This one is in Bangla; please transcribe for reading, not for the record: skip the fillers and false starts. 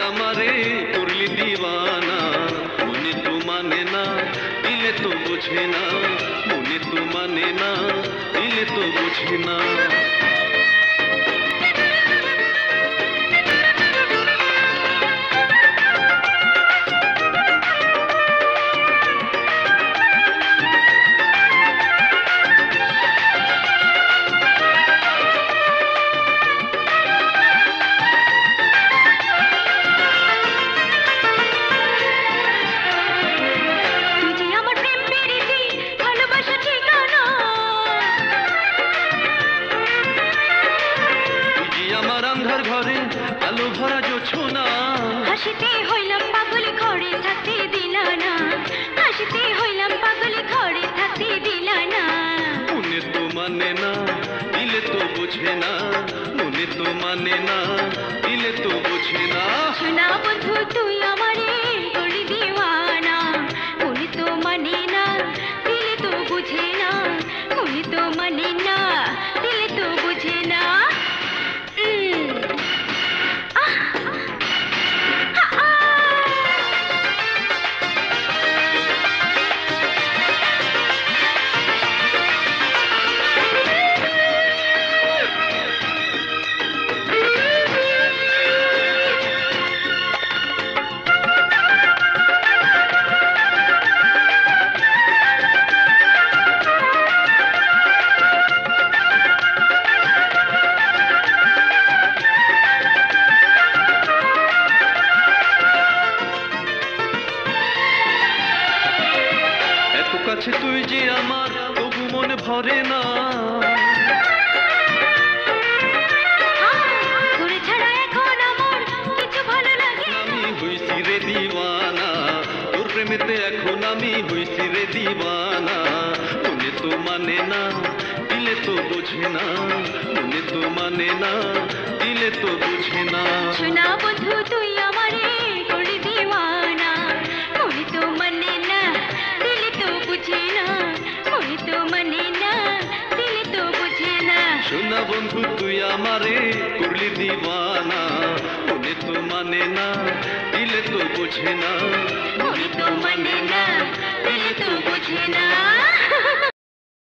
আমারে করলি দিওয়ানা, মনে তো মানে না দিলে তো বোঝে না, মনে তো মানে না দিলে তো বোঝে না। अंधार घरे आलो भरा जोछना, हासिते हইলাম পাগল ঘরে থাকতে দিলা না, हासिते হইলাম পাগল ঘরে থাকতে দিলা না। মনে তো মানে না দিলে তো বোঝে না, মনে তো মানে না দিলে তো বোঝে না। শোনা বন্ধু তুই আমারে করলি দিওয়ানা, মনে তো মানে না দিলে তো বুঝে না, মনে তো মানে না দিলে তো বুঝে না। কাছে তুই যে আমার তবু মনে ভরে না, তোরে ছাড়া এখন আমার কিছু ভালো লাগে না। আমি হইছি রে দিওয়ানা, তোর প্রেমেতে এখন আমি হইছি রে দিওয়ানা। মনে তো মানে না দিলে তো বোঝে না, মনে তো মানে না দিলে তো বোঝে না। শোনা বন্ধু তুই আমারে করলি দিওয়ানা, মনে তো মানে না দিলে তো বুঝে না, মনে তো মানে না দিলে তো বুঝে না। শোনা বন্ধু তুই আমারে করলি দিওয়ানা, মনে তো মানে না দিলে তো বোঝে না, মনে তো মানে না দিলে তো বুঝে না।